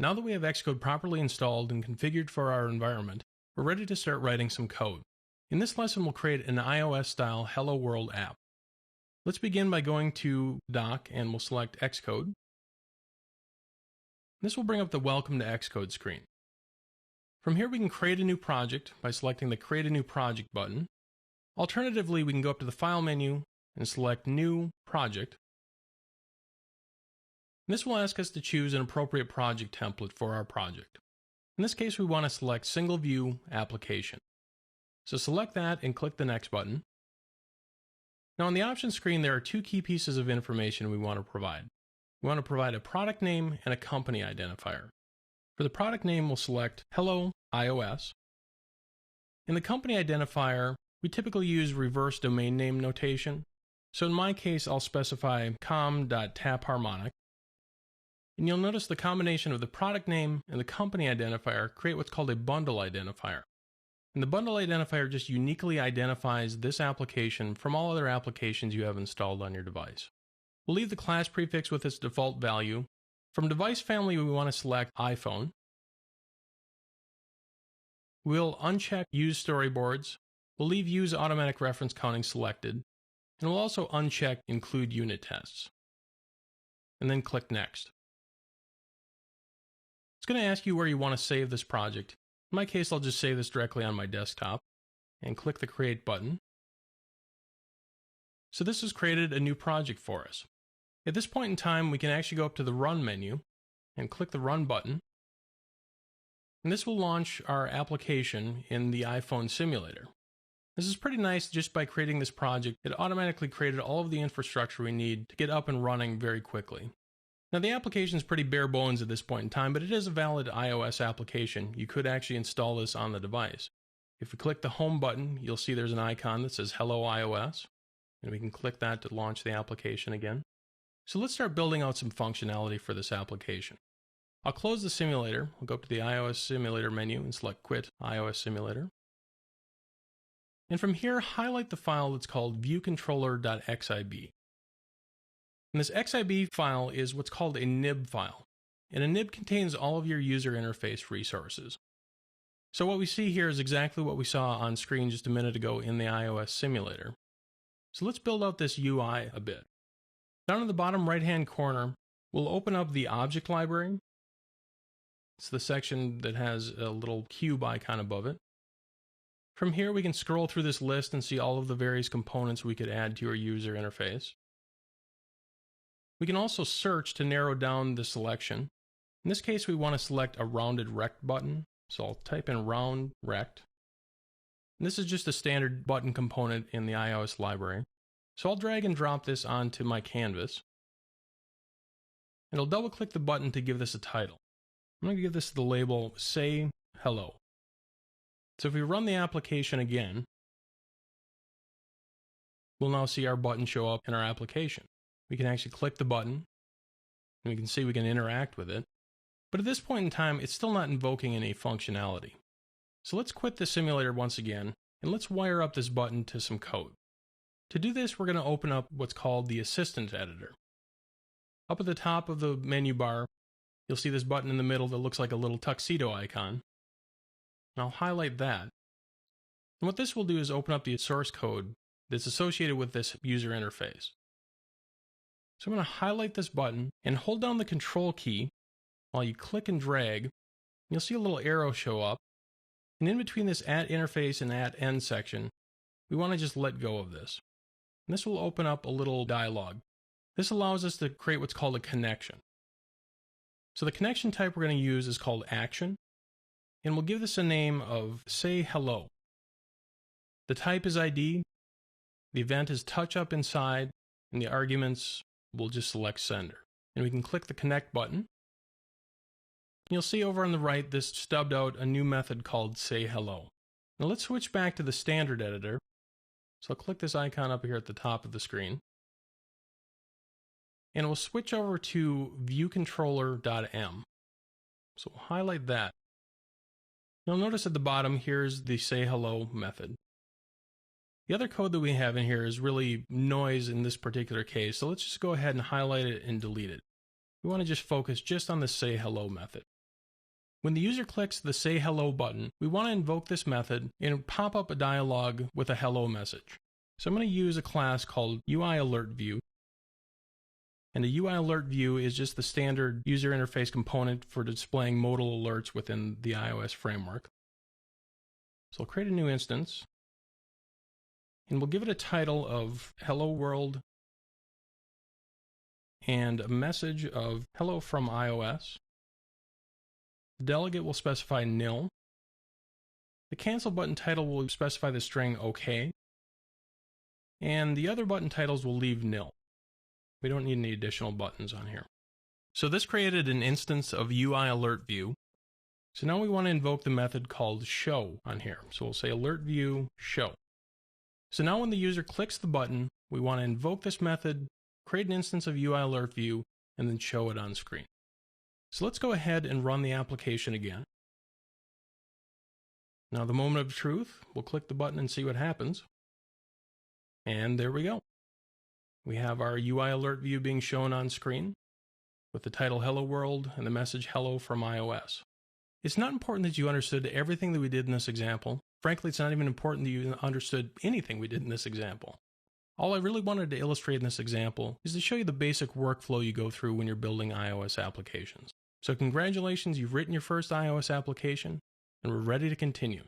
Now that we have Xcode properly installed and configured for our environment, we're ready to start writing some code. In this lesson, we'll create an iOS-style Hello World app. Let's begin by going to Doc and we'll select Xcode. This will bring up the Welcome to Xcode screen. From here, we can create a new project by selecting the Create a New Project button. Alternatively, we can go up to the File menu and select New Project. This will ask us to choose an appropriate project template for our project. In this case, we want to select Single View Application. So select that and click the Next button. Now on the options screen, there are two key pieces of information we want to provide. We want to provide a product name and a company identifier. For the product name, we'll select Hello iOS. In the company identifier, we typically use reverse domain name notation. So in my case, I'll specify com.tapharmonic. And you'll notice the combination of the product name and the company identifier create what's called a bundle identifier. And the bundle identifier just uniquely identifies this application from all other applications you have installed on your device. We'll leave the class prefix with its default value. From device family, we want to select iPhone. We'll uncheck Use Storyboards. We'll leave Use Automatic Reference Counting selected. And we'll also uncheck Include Unit Tests. And then click Next. It's going to ask you where you want to save this project. In my case, I'll just save this directly on my desktop and click the Create button. So this has created a new project for us. At this point in time, we can actually go up to the Run menu and click the Run button. And this will launch our application in the iPhone simulator. This is pretty nice. Just by creating this project, it automatically created all of the infrastructure we need to get up and running very quickly. Now the application is pretty bare bones at this point in time, but it is a valid iOS application. You could actually install this on the device. If we click the Home button, you'll see there's an icon that says Hello iOS, and we can click that to launch the application again. So let's start building out some functionality for this application. I'll close the simulator. We'll go up to the iOS simulator menu and select Quit iOS Simulator. And from here, highlight the file that's called viewcontroller.xib. And this XIB file is what's called a nib file. And a nib contains all of your user interface resources. So what we see here is exactly what we saw on screen just a minute ago in the iOS simulator. So let's build out this UI a bit. Down in the bottom right-hand corner, we'll open up the object library. It's the section that has a little cube icon above it. From here, we can scroll through this list and see all of the various components we could add to our user interface. We can also search to narrow down the selection. In this case, we want to select a rounded rect button. So I'll type in round rect. And this is just a standard button component in the iOS library. So I'll drag and drop this onto my canvas. And I'll double click the button to give this a title. I'm going to give this the label Say Hello. So if we run the application again, we'll now see our button show up in our application. We can actually click the button, and we can see we can interact with it. But at this point in time, it's still not invoking any functionality. So let's quit the simulator once again, and let's wire up this button to some code. To do this, we're going to open up what's called the Assistant Editor. Up at the top of the menu bar, you'll see this button in the middle that looks like a little tuxedo icon. And I'll highlight that. And what this will do is open up the source code that's associated with this user interface. So I'm going to highlight this button and hold down the Control key while you click and drag. And you'll see a little arrow show up. And in between this at interface and at end section, we want to just let go of this. And this will open up a little dialog. This allows us to create what's called a connection. So the connection type we're going to use is called Action. And we'll give this a name of Say Hello. The type is ID. The event is touch up inside. And the arguments, we'll just select Sender. And we can click the Connect button. You'll see over on the right, this stubbed out a new method called Say Hello. Now let's switch back to the standard editor. So I'll click this icon up here at the top of the screen. And we'll switch over to viewcontroller.m. So we'll highlight that. You'll notice at the bottom, here's the Say Hello method. The other code that we have in here is really noise in this particular case, so let's just go ahead and highlight it and delete it. We want to just focus just on the Say Hello method. When the user clicks the Say Hello button, we want to invoke this method and it'll pop up a dialog with a hello message. So I'm going to use a class called UIAlertView. And the UIAlertView is just the standard user interface component for displaying modal alerts within the iOS framework. So I'll create a new instance. And we'll give it a title of Hello World and a message of Hello from iOS. The delegate will specify nil. The cancel button title will specify the string OK. And the other button titles will leave nil. We don't need any additional buttons on here. So this created an instance of UIAlertView. So now we want to invoke the method called show on here. So we'll say alertView show. So now when the user clicks the button, we want to invoke this method, create an instance of UIAlertView, and then show it on screen. So let's go ahead and run the application again. Now the moment of truth, we'll click the button and see what happens. And there we go. We have our UIAlertView being shown on screen with the title Hello World and the message Hello from iOS. It's not important that you understood everything that we did in this example. Frankly, it's not even important that you understood anything we did in this example. All I really wanted to illustrate in this example is to show you the basic workflow you go through when you're building iOS applications. So congratulations, you've written your first iOS application, and we're ready to continue.